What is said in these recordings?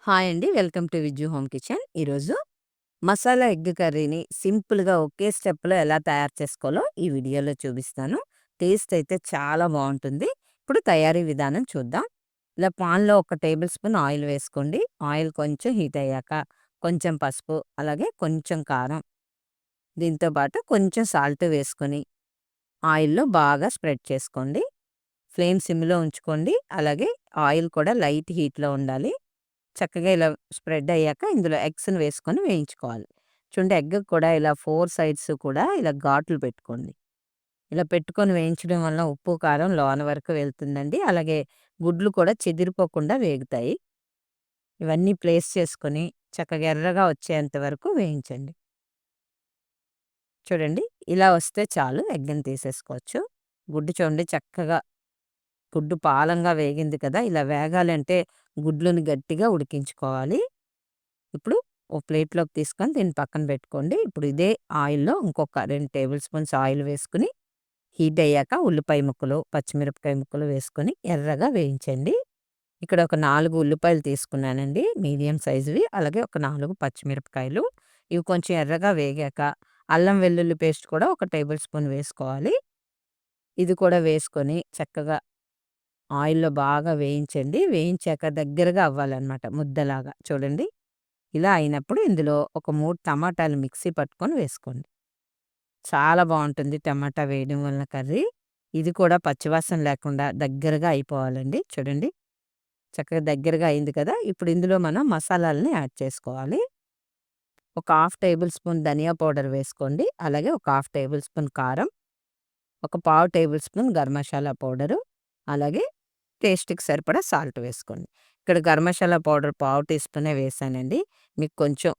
Hi అండి. Welcome to Vijju home kitchen. ఈరోజు masala egg కర్రీని సింపుల్‌గా ఒకే స్టెప్‌లో ఎలా తయారు చేసుకోవాలో ఈ వీడియోలో చూపిస్తాను. టేస్ట్ అయితే చాలా బావుంటుంది. ఇప్పుడు తయారీ విధానం చూద్దాం. ఇలా పాన్‌లో ఒక టేబుల్ స్పూన్ ఆయిల్ వేసుకోండి. ఆయిల్ కొంచెం హీట్ అయ్యాక కొంచెం పసుపు, అలాగే కొంచెం కారం, దీంతో పాటు కొంచెం సాల్ట్ వేసుకొని ఆయిల్‌లో బాగా స్ప్రెడ్ చేసుకోండి. ఫ్లేమ్ సిమ్‌లో ఉంచుకోండి. అలాగే ఆయిల్ కూడా లైట్ హీట్‌లో ఉండాలి. చక్కగా ఇలా స్ప్రెడ్ అయ్యాక ఇందులో ఎగ్స్‌ని వేసుకొని వేయించుకోవాలి. చూడండి, ఎగ్ కూడా ఇలా 4 సైడ్స్ కూడా ఇలా ఘాట్లు పెట్టుకోండి. ఇలా పెట్టుకొని వేయించడం వల్ల ఉప్పు, కారం లోన వరకు వెళ్తుందండి. అలాగే గుడ్లు కూడా చెదిరిపోకుండా వేగుతాయి. ఇవన్నీ ప్లేస్ చేసుకొని చక్కగా ఎర్రగా వచ్చేంత వరకు వేయించండి. చూడండి, ఇలా వస్తే చాలు, ఎగ్‌ని తీసేసుకోవచ్చు. గుడ్డు చూడండి చక్కగా గుడ్డు పాలంగా వేగింది కదా! ఇలా వేగాలంటే గుడ్లుని గట్టిగా ఉడికించుకోవాలి. ఇప్పుడు ఓ ప్లేట్‌లోకి తీసుకొని దీన్ని పక్కన పెట్టుకోండి. ఇప్పుడు ఇదే ఆయిల్‌లో ఇంకొక 2 టేబుల్ స్పూన్స్ ఆయిల్ వేసుకొని, హీట్ అయ్యాక ఉల్లిపాయ ముక్కలు, పచ్చిమిరపకాయ ముక్కలు వేసుకొని ఎర్రగా వేయించండి. ఇక్కడ ఒక 4 ఉల్లిపాయలు తీసుకున్నానండి, మీడియం సైజువి. అలాగే ఒక 4 పచ్చిమిరపకాయలు. ఇవి కొంచెం ఎర్రగా వేగాక అల్లం వెల్లుల్లి పేస్ట్ కూడా ఒక టేబుల్ స్పూన్ వేసుకోవాలి. ఇది కూడా వేసుకొని చక్కగా ఆయిల్‌లో బాగా వేయించండి. వేయించాక దగ్గరగా అవ్వాలన్నమాట, ముద్దలాగా. చూడండి, ఇలా అయినప్పుడు ఇందులో ఒక 3 టమాటాలు మిక్సీ పట్టుకొని వేసుకోండి. చాలా బావుంటుంది టమాటా వేయడం వలన కర్రీ. ఇది కూడా పచ్చివాసన లేకుండా దగ్గరగా అయిపోవాలండి. చూడండి, చక్కగా దగ్గరగా అయింది కదా! ఇప్పుడు ఇందులో మనం మసాలాలని యాడ్ చేసుకోవాలి. ఒక హాఫ్ టేబుల్ స్పూన్ ధనియా పౌడర్ వేసుకోండి. అలాగే ఒక హాఫ్ టేబుల్ స్పూన్ కారం, ఒక పావు table spoon garam masala powder, అలాగే టేస్ట్‌కి సరిపడా సాల్ట్ వేసుకోండి. ఇక్కడ గరం మసాలా పౌడర్ పావు టీ స్పూనే వేశానండి. మీకు కొంచెం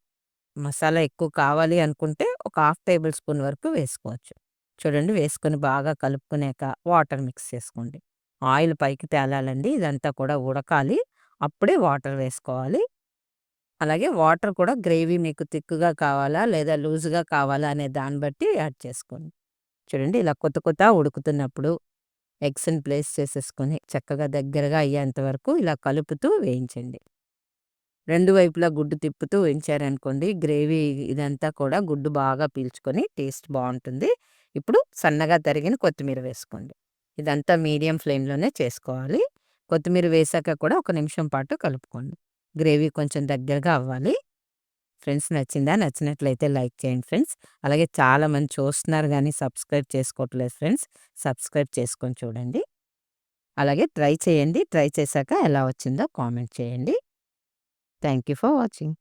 మసాలా ఎక్కువ కావాలి అనుకుంటే ఒక హాఫ్ టేబుల్ స్పూన్ వరకు వేసుకోవచ్చు. చూడండి, వేసుకొని బాగా కలుపుకున్నాక వాటర్ మిక్స్ చేసుకోండి. ఆయిల్ పైకి తేలాలండి. ఇదంతా కూడా ఉడకాలి. అప్పుడే వాటర్ వేసుకోవాలి. అలాగే వాటర్ కూడా గ్రేవీ మీకు థిక్‌గా కావాలా లేదా లూజ్‌గా కావాలా అనే దాన్ని బట్టి యాడ్ చేసుకోండి. చూడండి, ఇలా కొత్త కొత్త ఉడుకుతున్నప్పుడు ఎగ్స్‌ని ప్లేస్ చేసేసుకొని చక్కగా దగ్గరగా అయ్యేంత వరకు ఇలా కలుపుతూ వేయించండి. 2 వైపులా గుడ్డు తిప్పుతూ వేయించారనుకోండి, గ్రేవీ ఇదంతా కూడా గుడ్డు బాగా పీల్చుకొని టేస్ట్ బావుంటుంది. ఇప్పుడు సన్నగా తరిగిన కొత్తిమీర వేసుకోండి. ఇదంతా మీడియం ఫ్లేమ్‌లోనే చేసుకోవాలి. కొత్తిమీర వేశాక కూడా ఒక నిమిషం పాటు కలుపుకోండి. గ్రేవీ కొంచెం దగ్గరగా అవ్వాలి. ఫ్రెండ్స్, నచ్చిందా? నచ్చినట్లయితే లైక్ చేయండి ఫ్రెండ్స్. అలాగే చాలామంది చూస్తున్నారు గానీ సబ్స్క్రైబ్ చేసుకోవట్లేదు ఫ్రెండ్స్. సబ్స్క్రైబ్ చేసుకొని చూడండి. అలాగే ట్రై చేయండి. ట్రై చేశాక ఎలా వచ్చిందో కామెంట్ చేయండి. Thank you for watching.